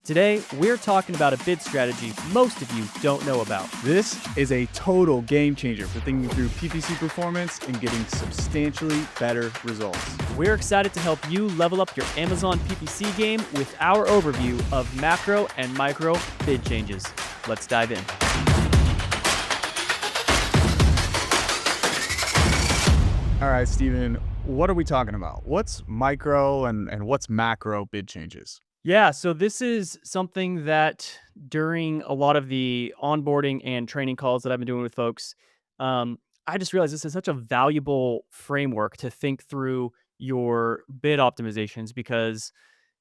Today, we're talking about a bid strategy most of you don't know about. This is a total game changer for thinking through PPC performance and getting substantially better results. We're excited to help you level up your Amazon PPC game with our overview of macro and micro bid changes. Let's dive in. All right, Steven, what are we talking about? What's micro and what's macro bid changes? Yeah, so this is something that during a lot of the onboarding and training calls that I've been doing with folks, um, I just realized this is such a valuable framework to think through your bid optimizations because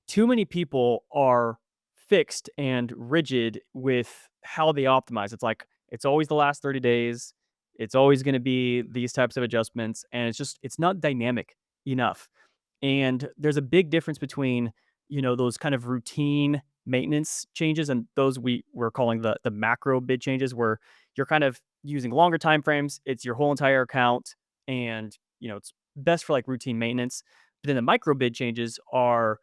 too many people are fixed and rigid with how they optimize. It's like it's always the last 30 days. It's always going to be these types of adjustments and it's not dynamic enough. And there's a big difference between, those kind of routine maintenance changes and those we're calling the macro bid changes where you're kind of using longer time frames. It's your whole entire account and, it's best for like routine maintenance. But then the micro bid changes are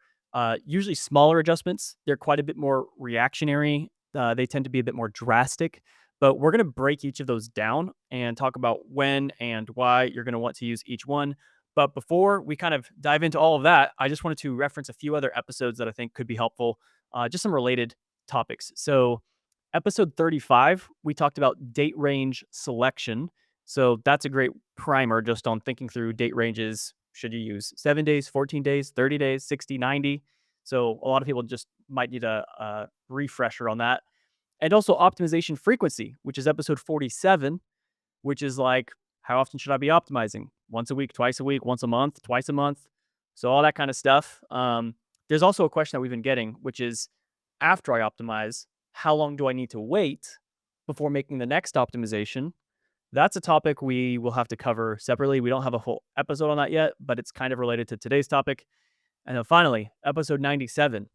usually smaller adjustments. They're quite a bit more reactionary. They tend to be a bit more drastic. But we're going to break each of those down and talk about when and why you're going to want to use each one. But before we kind of dive into all of that, I just wanted to reference a few other episodes that I think could be helpful, just some related topics. So, episode 35, we talked about date range selection. So, that's a great primer just on thinking through date ranges. Should you use 7 days, 14 days, 30 days, 60, 90? So, a lot of people just might need a refresher on that. And also optimization frequency, which is episode 47, which is like, how often should I be optimizing? Once a week, twice a week, once a month, twice a month. So all that kind of stuff. There's also a question that we've been getting, which is after I optimize, how long do I need to wait before making the next optimization? That's a topic we will have to cover separately. We don't have a whole episode on that yet, but it's kind of related to today's topic. And then finally, episode 97,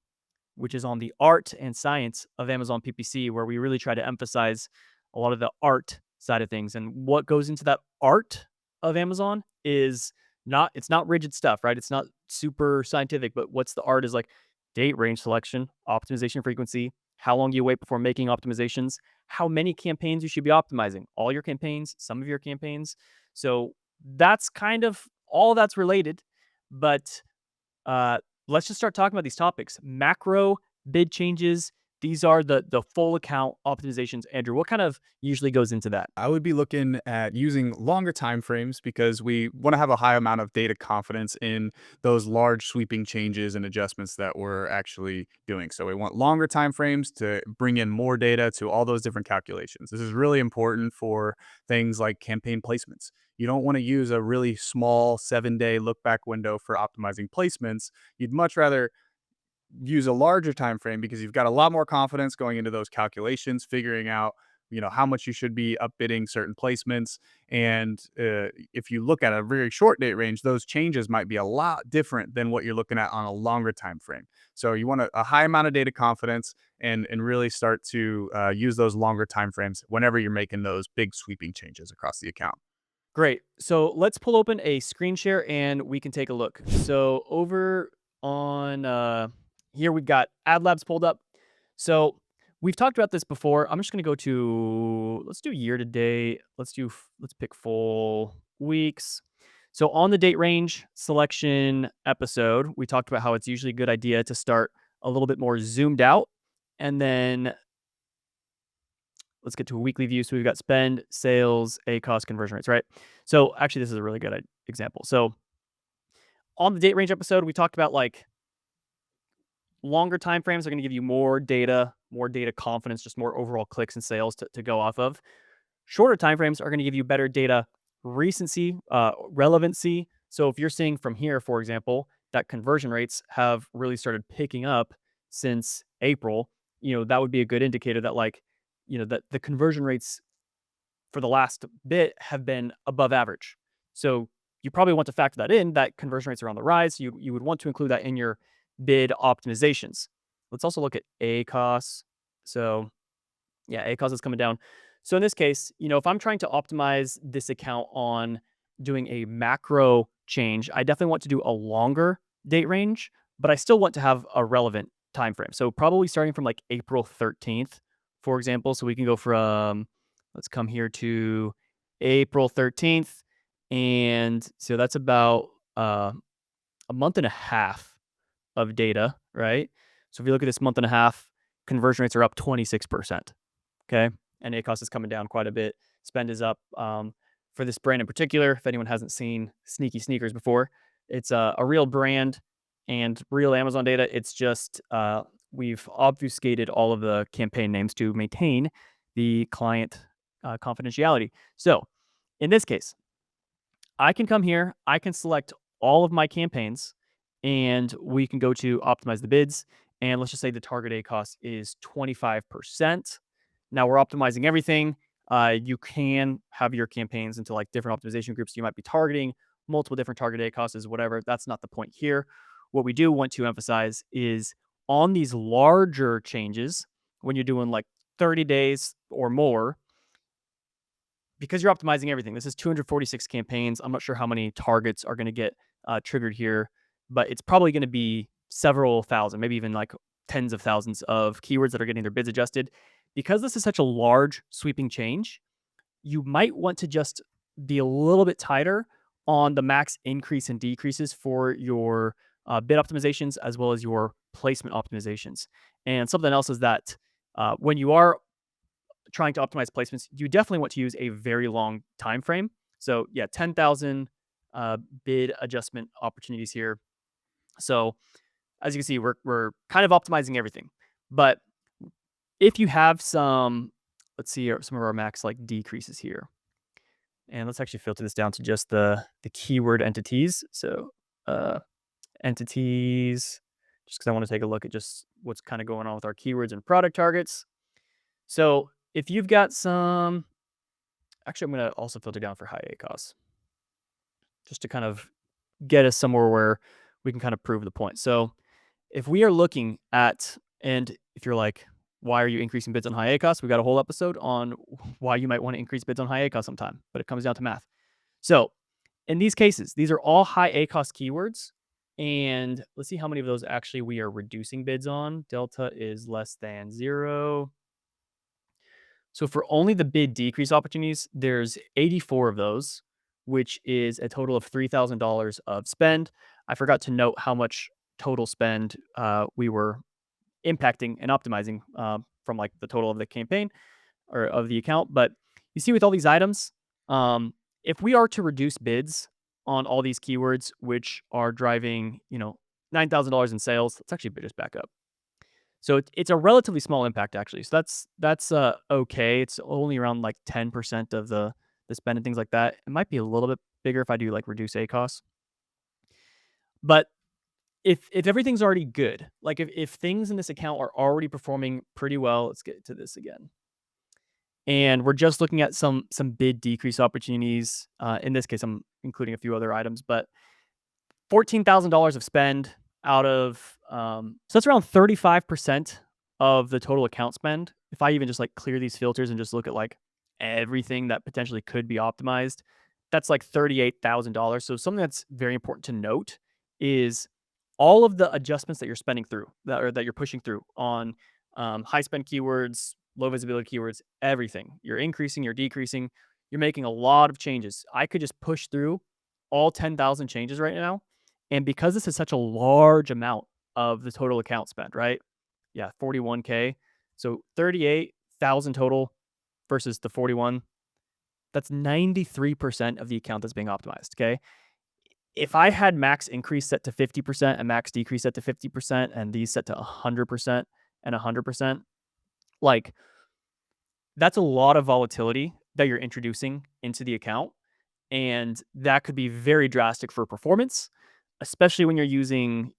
which is on the art and science of Amazon PPC, where we really try to emphasize a lot of the art side of things. And what goes into that art of Amazon is it's not rigid stuff, right? It's not super scientific, but what's the art is like date range selection, optimization frequency, how long you wait before making optimizations, how many campaigns you should be optimizing, all your campaigns, some of your campaigns. So that's kind of all that's related, but let's just start talking about these topics. Macro bid changes. These are the full account optimizations. Andrew, what kind of usually goes into that? I would be looking at using longer time frames because we want to have a high amount of data confidence in those large sweeping changes and adjustments that we're actually doing. So we want longer time frames to bring in more data to all those different calculations. This is really important for things like campaign placements. You don't want to use a really small 7-day look back window for optimizing placements. You'd much rather use a larger time frame because you've got a lot more confidence going into those calculations, figuring out how much you should be upbidding certain placements. And if you look at a very short date range, those changes might be a lot different than what you're looking at on a longer time frame. So you want a high amount of data confidence and really start to use those longer time frames whenever you're making those big sweeping changes across the account. Great. So let's pull open a screen share and we can take a look. So over on here, we've got Ad Labs pulled up. So we've talked about this before. I'm just going to go to, let's do year to date. Let's pick full weeks. So on the date range selection episode, we talked about how it's usually a good idea to start a little bit more zoomed out. And then let's get to a weekly view. So we've got spend, sales, ACoS, conversion rates, right? So actually, this is a really good example. So on the date range episode, we talked about like longer time frames are going to give you more data confidence, just more overall clicks and sales to go off of. Shorter time frames are going to give you better data recency, relevancy. So if you're seeing from here, for example, that conversion rates have really started picking up since April, that would be a good indicator that that the conversion rates for the last bit have been above average. So you probably want to factor that in, that conversion rates are on the rise. You would want to include that in your bid optimizations. Let's also look at ACoS. So yeah, ACoS is coming down. So in this case, if I'm trying to optimize this account on doing a macro change, I definitely want to do a longer date range, but I still want to have a relevant time frame. So probably starting from like April 13th, for example. So we can go from, let's come here to April 13th. And so that's about a month and a half of data, right? So if you look at this month and a half, conversion rates are up 26%. Okay. And ACoS is coming down quite a bit. Spend is up for this brand in particular. If anyone hasn't seen Sneaky Sneakers before, it's a real brand and real Amazon data. It's just we've obfuscated all of the campaign names to maintain the client confidentiality. So in this case, I can come here, I can select all of my campaigns, and we can go to optimize the bids. And let's just say the target A cost is 25%. Now we're optimizing everything. You can have your campaigns into like different optimization groups you might be targeting, multiple different target A costs, whatever. That's not the point here. What we do want to emphasize is on these larger changes, when you're doing like 30 days or more, because you're optimizing everything. This is 246 campaigns. I'm not sure how many targets are going to get triggered here, but it's probably going to be several thousand, maybe even like tens of thousands of keywords that are getting their bids adjusted. Because this is such a large sweeping change, you might want to just be a little bit tighter on the max increase and decreases for your bid optimizations as well as your placement optimizations. And something else is that when you are trying to optimize placements, you definitely want to use a very long time frame. So yeah, 10,000 bid adjustment opportunities here. So as you can see, we're kind of optimizing everything. But if you have some, let's see some of our max like decreases here, and let's actually filter this down to just the keyword entities. So uh, entities, just because I want to take a look at just what's kind of going on with our keywords and product targets. So if you've got some, actually, I'm going to also filter down for high ACoS just to kind of get us somewhere where we can kind of prove the point. So if we are looking at, and if you're like, why are you increasing bids on high ACoS? We got a whole episode on why you might want to increase bids on high ACoS sometime, but it comes down to math. So in these cases, these are all high ACoS keywords. And let's see how many of those actually we are reducing bids on. Delta is less than 0. So for only the bid decrease opportunities, there's 84 of those, which is a total of $3,000 of spend. I forgot to note how much total spend we were impacting and optimizing from like the total of the campaign or of the account. But you see with all these items, um, if we are to reduce bids on all these keywords, which are driving, $9,000 in sales, let's actually just back up. So it's a relatively small impact actually. So that's okay. It's only around like 10% of the spend and things like that. It might be a little bit bigger if I do like reduce ACoS. But if everything's already good, like if things in this account are already performing pretty well, let's get to this again. And we're just looking at some bid decrease opportunities. In this case, I'm including a few other items, but $14,000 of spend out of so that's around 35% of the total account spend. If I even just like clear these filters and just look at like everything that potentially could be optimized, that's like $38,000. So something that's very important to note is all of the adjustments that you're spending through that you're pushing through on high spend keywords, low visibility keywords, everything. You're increasing, you're decreasing, you're making a lot of changes. I could just push through all 10,000 changes right now. And because this is such a large amount of the total account spend, right? Yeah, 41K. So 38,000 total versus the 41. That's 93% of the account that's being optimized. Okay. If I had max increase set to 50% and max decrease set to 50% and these set to 100% and 100%, like that's a lot of volatility that you're introducing into the account. And that could be very drastic for performance, especially when you're using,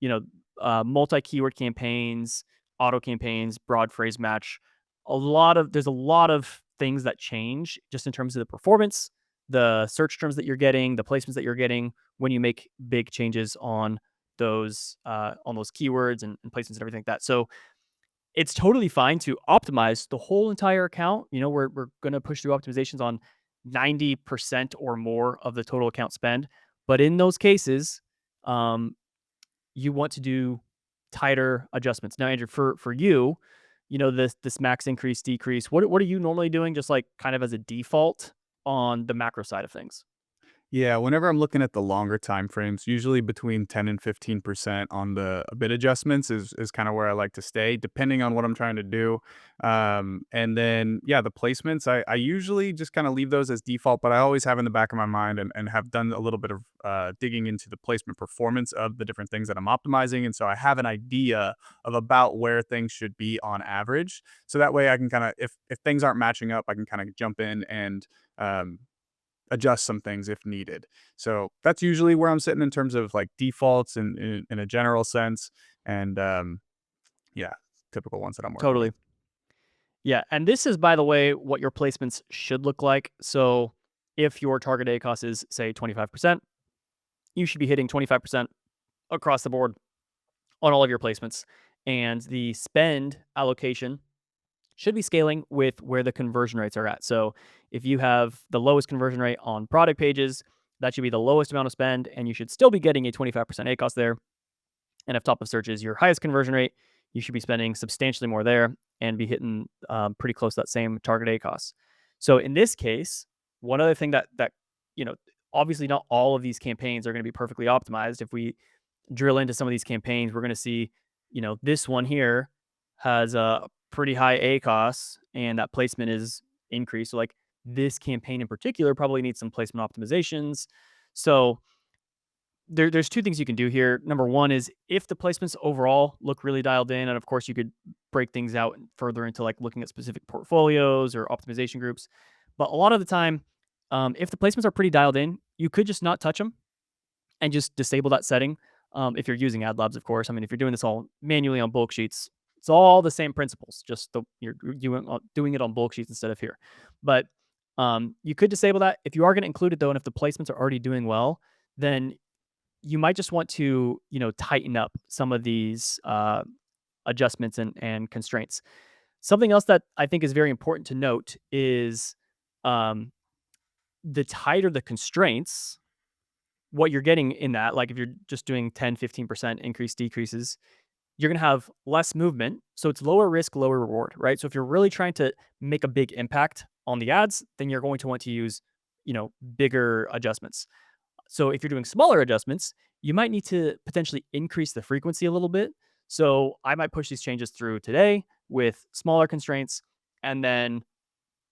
multi-keyword campaigns, auto campaigns, broad phrase match. There's a lot of things that change just in terms of the performance, the search terms that you're getting, the placements that you're getting when you make big changes on those keywords and placements and everything like that. So it's totally fine to optimize the whole entire account. We're going to push through optimizations on 90% or more of the total account spend. But in those cases, you want to do tighter adjustments. Now, Andrew, for you, this max increase, decrease, what are you normally doing just like kind of as a default on the macro side of things? Yeah, whenever I'm looking at the longer time frames, usually between 10 and 15% on the bid adjustments is kind of where I like to stay, depending on what I'm trying to do. And then, yeah, the placements, I usually just kind of leave those as default, but I always have in the back of my mind and have done a little bit of digging into the placement performance of the different things that I'm optimizing. And so I have an idea of about where things should be on average. So that way I can kind of, if things aren't matching up, I can kind of jump in and, um, adjust some things if needed. So that's usually where I'm sitting in terms of like defaults in a general sense. And yeah, typical ones that I'm working with. Totally. Yeah, and this is, by the way, what your placements should look like. So if your target ACoS is, say, 25%, you should be hitting 25% across the board on all of your placements. And the spend allocation should be scaling with where the conversion rates are at. So if you have the lowest conversion rate on product pages, that should be the lowest amount of spend, and you should still be getting a 25% ACoS there. And if top of search is your highest conversion rate, you should be spending substantially more there and be hitting pretty close to that same target ACoS. So in this case, one other thing that you know, obviously not all of these campaigns are going to be perfectly optimized. If we drill into some of these campaigns, we're going to see, this one here has a pretty high ACoS and that placement is increased. So like this campaign in particular probably needs some placement optimizations. So there's two things you can do here. Number one is if the placements overall look really dialed in, and of course you could break things out further into like looking at specific portfolios or optimization groups. But a lot of the time, if the placements are pretty dialed in, you could just not touch them and just disable that setting. If you're using ad labs, of course. I mean, if you're doing this all manually on bulk sheets, it's all the same principles. Just you're doing it on bulk sheets instead of here. But you could disable that. If you are going to include it though, and if the placements are already doing well, then you might just want to, tighten up some of these adjustments and constraints. Something else that I think is very important to note is um, the tighter the constraints, what you're getting in that, like if you're just doing 10, 15% increase decreases, you're going to have less movement. So it's lower risk, lower reward, right? So if you're really trying to make a big impact on the ads, then you're going to want to use, bigger adjustments. So if you're doing smaller adjustments, you might need to potentially increase the frequency a little bit. So I might push these changes through today with smaller constraints. And then,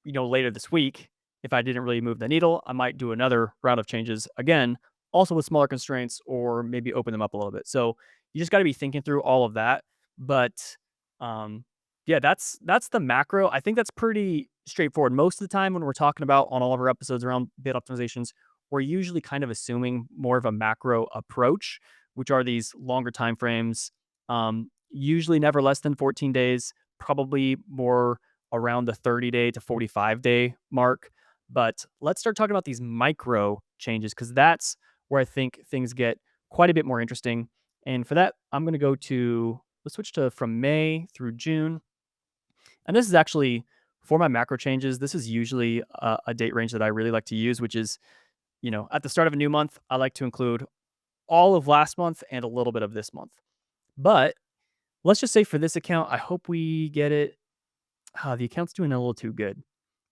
later this week, if I didn't really move the needle, I might do another round of changes again, also with smaller constraints or maybe open them up a little bit. So you just got to be thinking through all of that. But yeah, that's the macro. I think that's pretty straightforward. Most of the time when we're talking about on all of our episodes around bid optimizations, we're usually kind of assuming more of a macro approach, which are these longer time frames, usually never less than 14 days, probably more around the 30-day to 45-day mark. But let's start talking about these micro changes because that's where I think things get quite a bit more interesting. And for that, I'm going to let's switch to from May through June. And this is actually for my macro changes. This is usually a date range that I really like to use, which is, at the start of a new month, I like to include all of last month and a little bit of this month. But let's just say for this account, I hope we get it. The account's doing a little too good.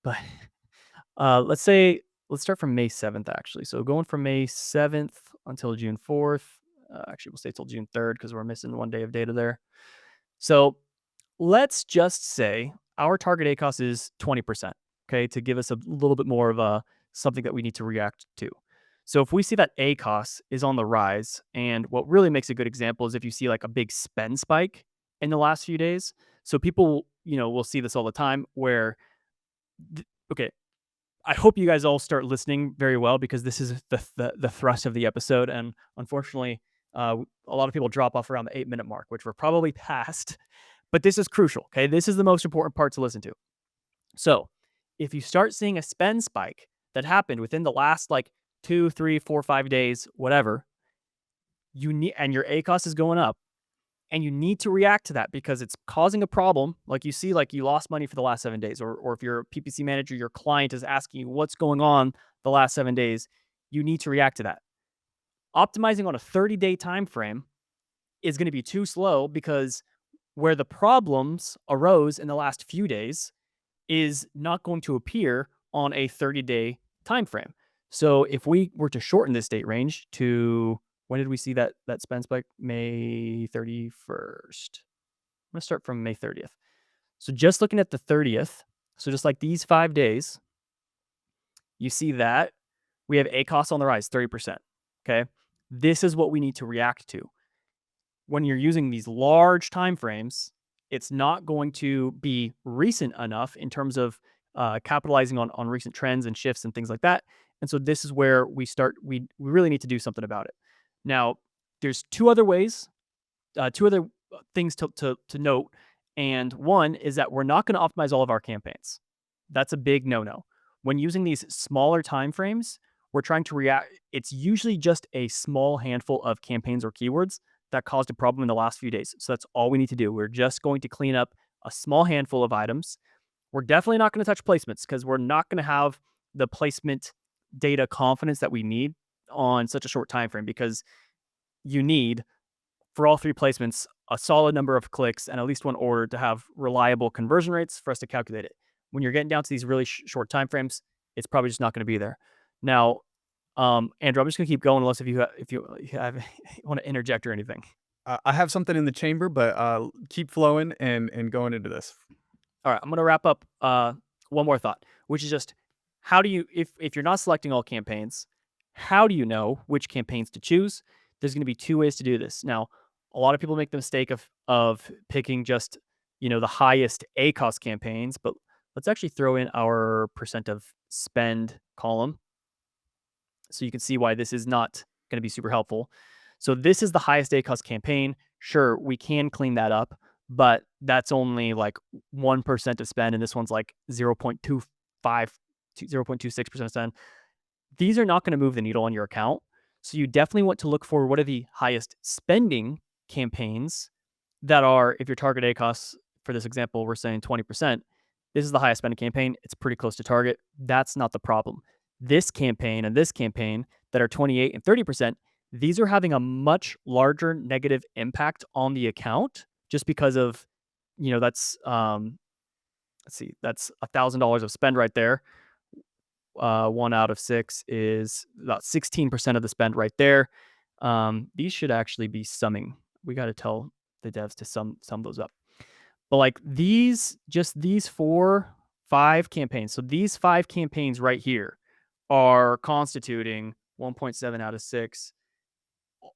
But let's start from May 7th, actually. So going from May 7th until June 4th. Actually, we'll stay till June 3rd because we're missing one day of data there. So let's just say our target ACoS is 20%, okay, to give us a little bit more of a something that we need to react to. So if we see that ACoS is on the rise, and what really makes a good example is if you see like a big spend spike in the last few days. So people, will see this all the time where, okay, I hope you guys all start listening very well because this is the thrust of the episode. And unfortunately, a lot of people drop off around the 8-minute mark, which we're probably past. But this is crucial. Okay, this is the most important part to listen to. So, if you start seeing a spend spike that happened within the last like 2, 3, 4, 5 days, whatever, you need, and your ACoS is going up, and you need to react to that because it's causing a problem. Like you see, like you lost money for the last 7 days, or if you're a PPC manager, your client is asking you what's going on the last 7 days, you need to react to that. Optimizing on a 30-day time frame is going to be too slow because where the problems arose in the last few days is not going to appear on a 30-day time frame. So if we were to shorten this date range to, when did we see that spend spike? May 31st. I'm going to start from May 30th. So just looking at the 30th, so just like these 5 days, you see that we have ACoS on the rise 30%. Okay? This is what we need to react to. When you're using these large time frames, it's not going to be recent enough in terms of capitalizing on recent trends and shifts and things like that. And so this is where we start. We really need to do something about it. Now, there's two other ways, two other things to note, and one is that we're not going to optimize all of our campaigns. That's a big no-no. When using these smaller time frames, we're trying to react. It's usually just a small handful of campaigns or keywords that caused a problem in the last few days. So that's all we need to do. We're just going to clean up a small handful of items. We're definitely not going to touch placements because we're not going to have the placement data confidence that we need on such a short time frame, because you need, for all three placements, a solid number of clicks and at least one order to have reliable conversion rates for us to calculate it. When you're getting down to these really short time frames, it's probably just not going to be there. Now, Andrew, I'm just going to keep going unless if you have want to interject or anything. I have something in the chamber, but keep flowing and going into this. All right, I'm going to wrap up one more thought, which is just, how do you, if you're not selecting all campaigns, how do you know which campaigns to choose? There's going to be two ways to do this. Now, a lot of people make the mistake of picking just, the highest ACoS campaigns, but let's actually throw in our percent of spend column so you can see why this is not going to be super helpful. So this is the highest ACoS campaign. Sure, we can clean that up, but that's only like 1% of spend, and this one's like 0.25 to 0.26% of spend. These are not going to move the needle on your account. So you definitely want to look for what are the highest spending campaigns that are, if your target ACoS, for this example, we're saying 20%, this is the highest spending campaign. It's pretty close to target. That's not the problem. This campaign and this campaign that are 28 and 30%, these are having a much larger negative impact on the account just because of, that's, let's see, that's $1,000 of spend right there. 1 out of 6 is about 16% of the spend right there. These should actually be summing. We got to tell the devs to sum those up. But like these 5 campaigns. So these 5 campaigns right here are constituting 1.7 out of 6,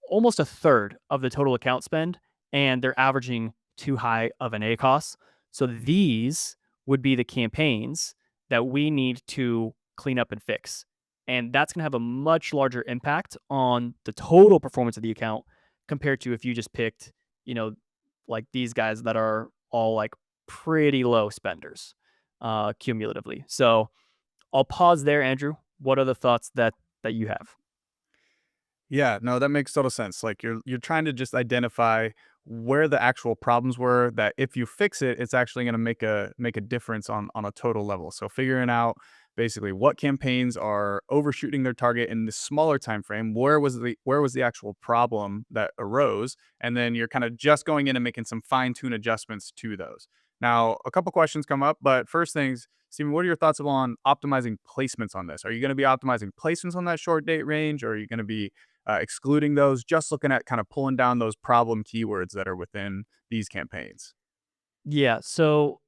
almost a third of the total account spend, and they're averaging too high of an ACoS. So these would be the campaigns that we need to clean up and fix. And that's going to have a much larger impact on the total performance of the account compared to if you just picked, like these guys that are all like pretty low spenders cumulatively. So I'll pause there, Andrew. What are the thoughts that you have? Yeah, no, that makes total sense. Like you're trying to just identify where the actual problems were that if you fix it, it's actually going to make a difference on a total level. So figuring out basically what campaigns are overshooting their target in the smaller time frame, where was the actual problem that arose, and then you're kind of just going in and making some fine-tune adjustments to those. Now, a couple questions come up, but first things, Steven, what are your thoughts on optimizing placements on this? Are you going to be optimizing placements on that short date range, or are you going to be excluding those, just looking at kind of pulling down those problem keywords that are within these campaigns? Yeah. So,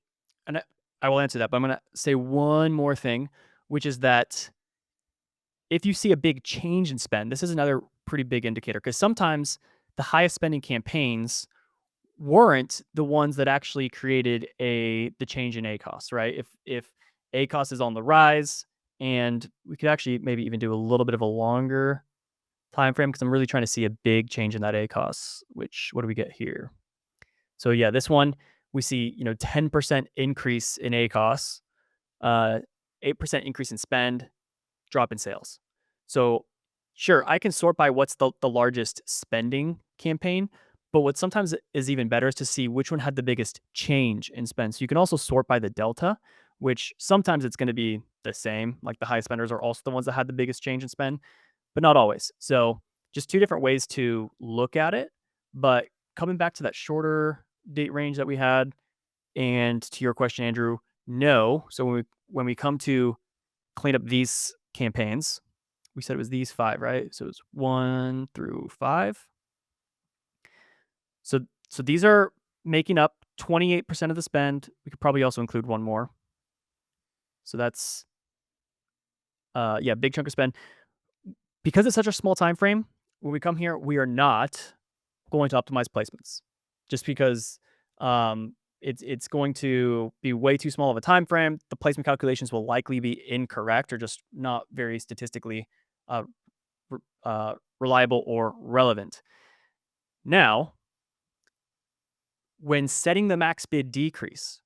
and I will answer that, but I'm going to say one more thing, which is that if you see a big change in spend, this is another pretty big indicator, because sometimes the highest spending campaigns weren't the ones that actually created the change in ACoS, right? If ACoS is on the rise, and we could actually maybe even do a little bit of a longer time frame because I'm really trying to see a big change in that ACoS. Which, what do we get here? So yeah, this one we see 10% increase in ACoS, 8% increase in spend, drop in sales. So sure, I can sort by what's the largest spending campaign, but what sometimes is even better is to see which one had the biggest change in spend. So you can also sort by the delta, which sometimes it's going to be the same. Like the high spenders are also the ones that had the biggest change in spend, but not always. So just two different ways to look at it. But coming back to that shorter date range that we had, and to your question, Andrew, no. So when we come to clean up these campaigns, we said it was these 5, right? So it's 1 through 5. So so these are making up 28% of the spend. We could probably also include one more. So that's yeah, big chunk of spend. Because it's such a small time frame, when we come here, we are not going to optimize placements. Just because it's going to be way too small of a time frame. The placement calculations will likely be incorrect or just not very statistically uh, reliable or relevant. Now, when setting the max bid decrease,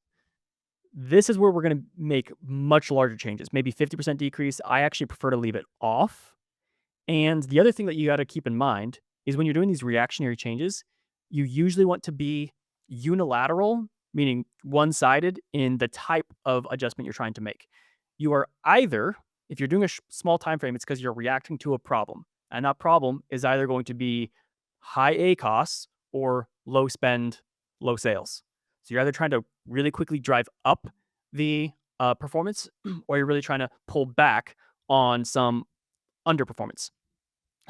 this is where we're going to make much larger changes, maybe 50% decrease. I actually prefer to leave it off. And the other thing that you got to keep in mind is when you're doing these reactionary changes, you usually want to be unilateral, meaning one sided in the type of adjustment you're trying to make. You are either, if you're doing a small time frame, it's because you're reacting to a problem. And that problem is either going to be high ACoS or low spend, low sales. So you're either trying to really quickly drive up the performance or you're really trying to pull back on some underperformance.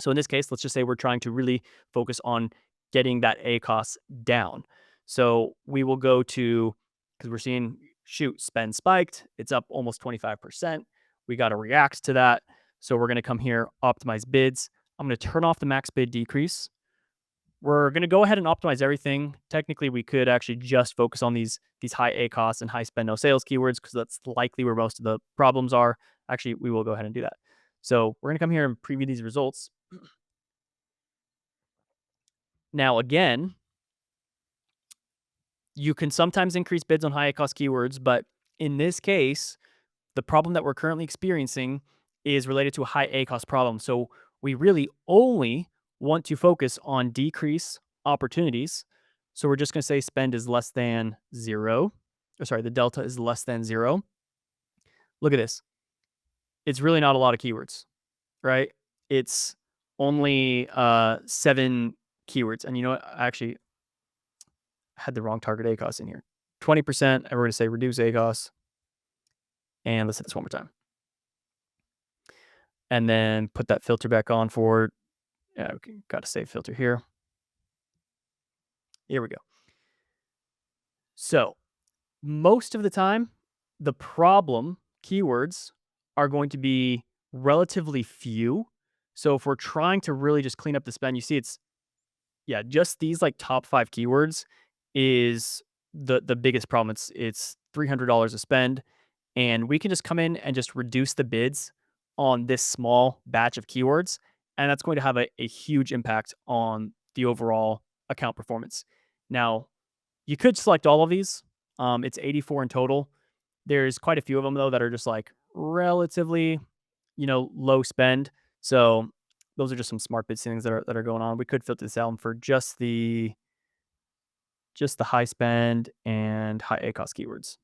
So in this case, let's just say we're trying to really focus on getting that ACoS down. So we will go to, because we're seeing, shoot, spend spiked. It's up almost 25%. We got to react to that. So we're going to come here, optimize bids. I'm going to turn off the max bid decrease. We're going to go ahead and optimize everything. Technically, we could actually just focus on these high ACoS and high spend no sales keywords because that's likely where most of the problems are. Actually, we will go ahead and do that. So we're going to come here and preview these results. Now, again, you can sometimes increase bids on high ACoS keywords, but in this case, the problem that we're currently experiencing is related to a high ACoS problem. So we really only want to focus on decrease opportunities. So we're just going to say spend is less than 0. Or sorry, the delta is less than 0. Look at this. It's really not a lot of keywords, right? It's only 7 keywords. And you know what? I actually had the wrong target ACoS in here. 20%, and we're going to say reduce ACoS. And let's hit this one more time. And then put that filter back on for, yeah, we got to save filter here. Here we go. So most of the time, the problem keywords are going to be relatively few. So if we're trying to really just clean up the spend, you see it's, yeah, just these like top 5 keywords is the biggest problem. It's $300 a spend, and we can just come in and just reduce the bids on this small batch of keywords, and that's going to have a huge impact on the overall account performance. Now, you could select all of these. It's 84 in total. There's quite a few of them though that are just like relatively, low spend. So those are just some smart bid settings that are going on. We could filter this out for just the high spend and high ACoS keywords.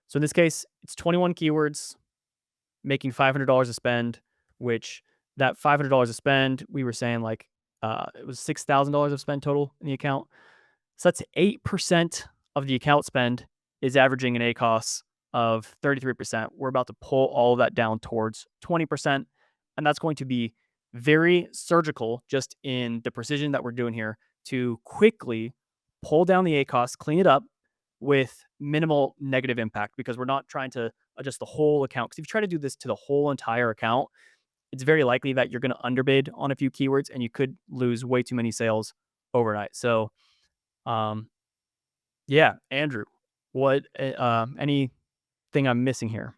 So in this case, it's 21 keywords making $500 a spend, which that $500 a spend, we were saying like it was $6,000 of spend total in the account. So that's 8% of the account spend is averaging an ACoS of 33%. We're about to pull all of that down towards 20%. And that's going to be very surgical just in the precision that we're doing here to quickly pull down the ACoS, clean it up with minimal negative impact because we're not trying to adjust the whole account. Because if you try to do this to the whole entire account, it's very likely that you're going to underbid on a few keywords and you could lose way too many sales overnight. So, um, yeah, Andrew, what anything I'm missing here?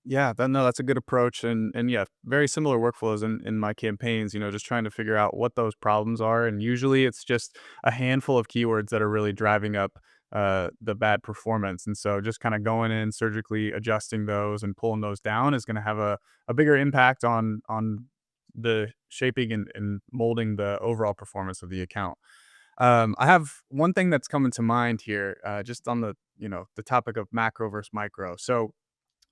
Yeah, no, that's a good approach, and yeah, very similar workflows in my campaigns. Just trying to figure out what those problems are, and usually it's just a handful of keywords that are really driving up the bad performance, and so just kind of going in surgically adjusting those and pulling those down is going to have a bigger impact on the shaping and molding the overall performance of the account. I have one thing that's coming to mind here, just on the topic of macro versus micro. So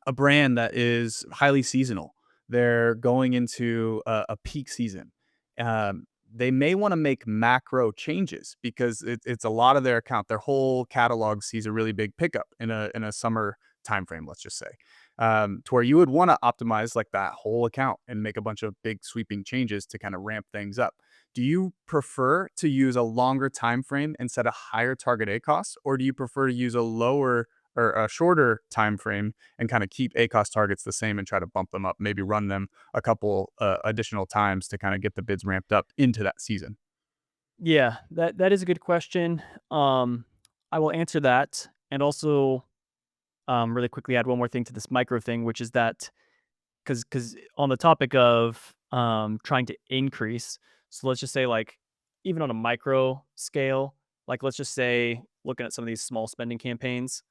a brand that is highly seasonal. They're going into a peak season. Um, they may want to make macro changes because it's a lot of their account. Their whole catalog sees a really big pickup in a summer time frame, let's just say, to where you would want to optimize like that whole account and make a bunch of big sweeping changes to kind of ramp things up. Do you prefer to use a longer time frame and set a higher target ACoS, or do you prefer to use a lower or a shorter time frame and kind of keep ACoS targets the same and try to bump them up, maybe run them a couple additional times to kind of get the bids ramped up into that season? Yeah, that is a good question. Um, I will answer that, and also really quickly add one more thing to this micro thing, which is that because on the topic of trying to increase, so let's just say like even on a micro scale, like let's just say looking at some of these small spending campaigns,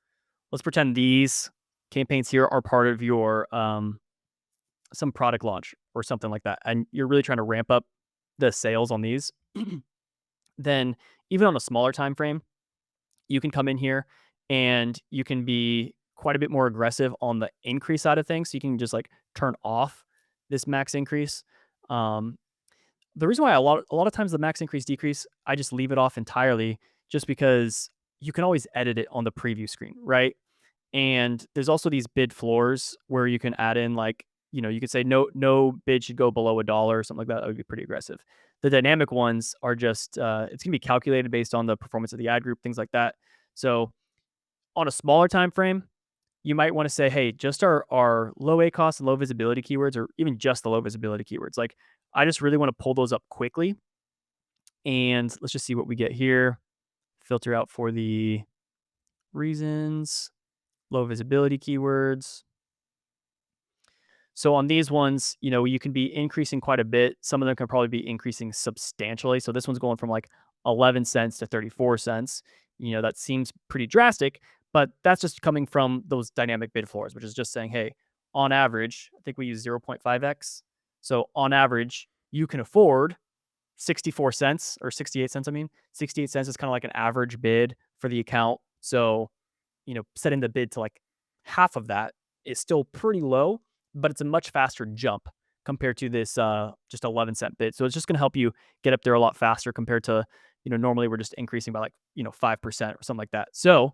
let's pretend these campaigns here are part of your some product launch or something like that, and you're really trying to ramp up the sales on these. Then even on a smaller time frame, you can come in here and you can be quite a bit more aggressive on the increase side of things. So you can just like turn off this max increase. Um, the reason why a lot of times the max increase decrease, I just leave it off entirely, just because you can always edit it on the preview screen, right? And there's also these bid floors where you can add in like, you could say no bid should go below $1 or something like that. That would be pretty aggressive. The dynamic ones are just it's gonna be calculated based on the performance of the ad group, things like that. So on a smaller time frame, you might want to say, hey, just our low ACoS and low visibility keywords, or even just the low visibility keywords. Like I just really want to pull those up quickly. And let's just see what we get here. Filter out for the reasons, low visibility keywords. So on these ones, you can be increasing quite a bit. Some of them can probably be increasing substantially. So this one's going from like 11 cents to 34 cents. That seems pretty drastic, but that's just coming from those dynamic bid floors, which is just saying, hey, on average, I think we use 0.5x. So on average, you can afford 64 cents or 68 cents. I mean, 68 cents is kind of like an average bid for the account. So setting the bid to like half of that is still pretty low, but it's a much faster jump compared to this just 11-cent bid. So it's just going to help you get up there a lot faster compared to, normally we're just increasing by like, 5% or something like that. So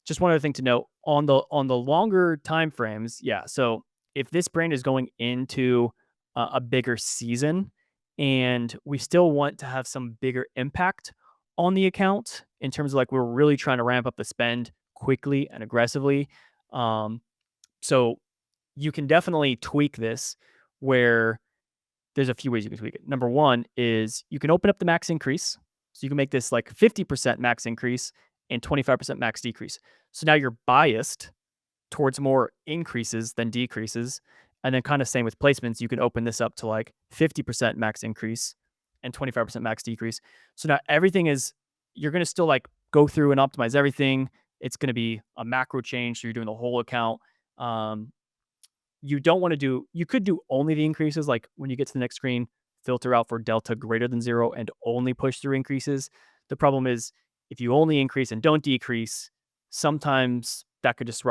just one other thing to note on the longer time frames. Yeah. So if this brand is going into a bigger season and we still want to have some bigger impact on the account in terms of like we're really trying to ramp up the spend quickly and aggressively. Um, so you can definitely tweak this where there's a few ways you can tweak it. Number one is you can open up the max increase. So you can make this like 50% max increase and 25% max decrease. So now you're biased towards more increases than decreases. And then kind of same with placements, you can open this up to like 50% max increase and 25% max decrease. So now everything is, you're going to still like go through and optimize everything. It's going to be a macro change. So you're doing the whole account. Um, you don't want to do, you could do only the increases. Like when you get to the next screen, filter out for delta greater than 0 and only push through increases. The problem is if you only increase and don't decrease, sometimes that could just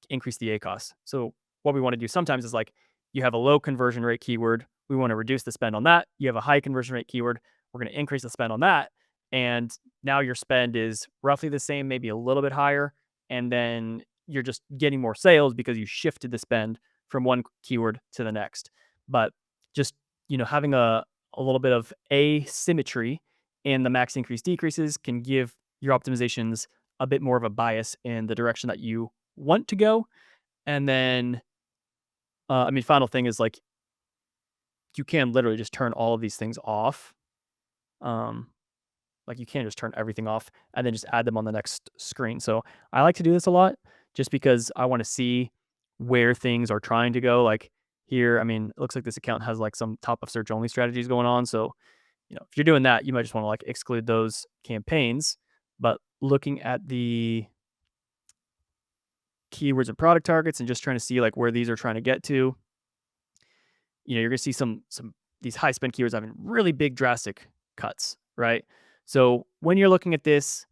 increase the ACoS. So what we want to do sometimes is like you have a low conversion rate keyword. We want to reduce the spend on that. You have a high conversion rate keyword. We're going to increase the spend on that. And now your spend is roughly the same, maybe a little bit higher. And then you're just getting more sales because you shifted the spend from one keyword to the next. But just, having a little bit of asymmetry in the max increase decreases can give your optimizations a bit more of a bias in the direction that you want to go. And then, final thing is like you can literally just turn all of these things off. Um, like you can't just turn everything off and then just add them on the next screen. So I like to do this a lot just because I want to see where things are trying to go. Like here, it looks like this account has like some top of search only strategies going on. So, if you're doing that, you might just want to like exclude those campaigns. But looking at the keywords and product targets and just trying to see like where these are trying to get to, you're going to see some these high spend keywords having really big drastic cuts, right? So when you're looking at this,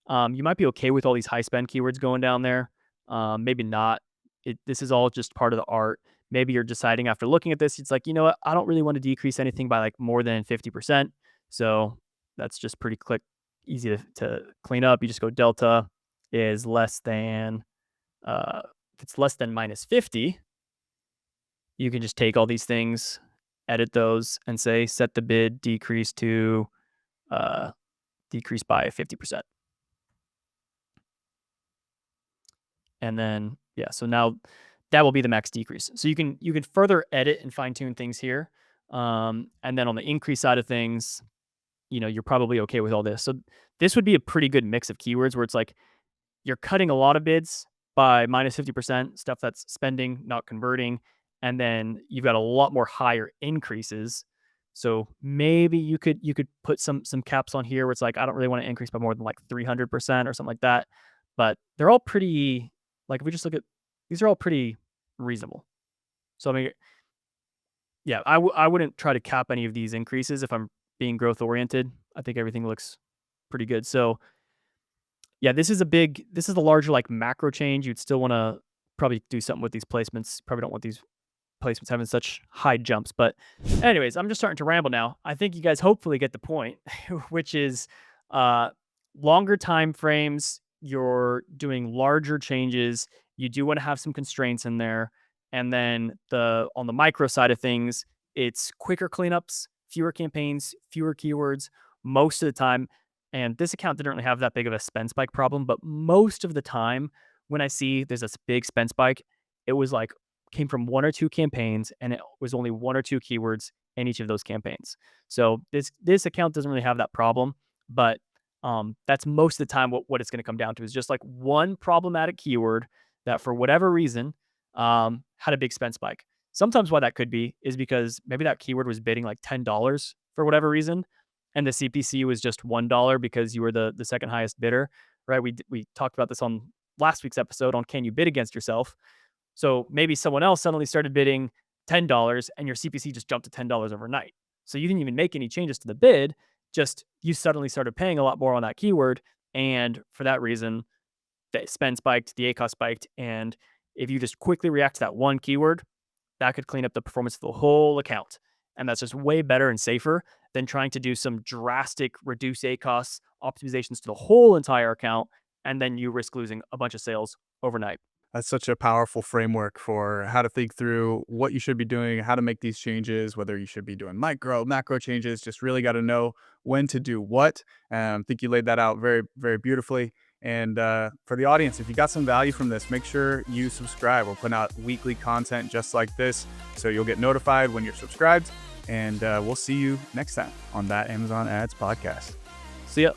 you might be okay with all these high spend keywords going down there. Maybe not. This is all just part of the art. Maybe you're deciding after looking at this, it's like, you know what? I don't really want to decrease anything by like more than 50%. So that's just pretty easy to clean up. You just go delta is less than, if it's less than minus 50, you can just take all these things, edit those, and say set the bid decrease to uh, decrease by 50%. And then, yeah, so now that will be the max decrease. So you can further edit and fine tune things here. And then on the increase side of things, you're probably okay with all this. So this would be a pretty good mix of keywords where it's like you're cutting a lot of bids by minus 50%, stuff that's spending, not converting. And then you've got a lot more higher increases. So maybe you could put some caps on here where it's like, I don't really want to increase by more than like 300% or something like that. But they're all pretty, like if we just look at, these are all pretty reasonable. So I mean, yeah, I wouldn't try to cap any of these increases if I'm being growth oriented. I think everything looks pretty good. So yeah, this is a larger like macro change. You'd still want to probably do something with these placements. Probably don't want these placements having such high jumps. But anyways, I'm just starting to ramble now. I think you guys hopefully get the point, which is uh longer time frames, you're doing larger changes. You do want to have some constraints in there. And then the on the micro side of things, it's quicker cleanups, fewer campaigns, fewer keywords most of the time. And this account didn't really have that big of a spend spike problem, but most of the time when I see there's this big spend spike, it was like came from one or two campaigns and it was only one or two keywords in each of those campaigns. So this account doesn't really have that problem, but that's most of the time what it's going to come down to is just like one problematic keyword that for whatever reason had a big spend spike. Sometimes why that could be is because maybe that keyword was bidding like $10 for whatever reason, and the CPC was just $1 because you were the second highest bidder, right? We talked about this on last week's episode on can you bid against yourself. So maybe someone else suddenly started bidding $10 and your CPC just jumped to $10 overnight. So you didn't even make any changes to the bid, just you suddenly started paying a lot more on that keyword. And for that reason, the spend spiked, the ACoS spiked. And if you just quickly react to that one keyword, that could clean up the performance of the whole account. And that's just way better and safer than trying to do some drastic reduce ACoS optimizations to the whole entire account. And then you risk losing a bunch of sales overnight. That's such a powerful framework for how to think through what you should be doing, how to make these changes, whether you should be doing micro, macro changes. Just really got to know when to do what. I think you laid that out very, very beautifully. And for the audience, if you got some value from this, make sure you subscribe. We're putting out weekly content just like this, so you'll get notified when you're subscribed. And we'll see you next time on That Amazon Ads Podcast. See ya.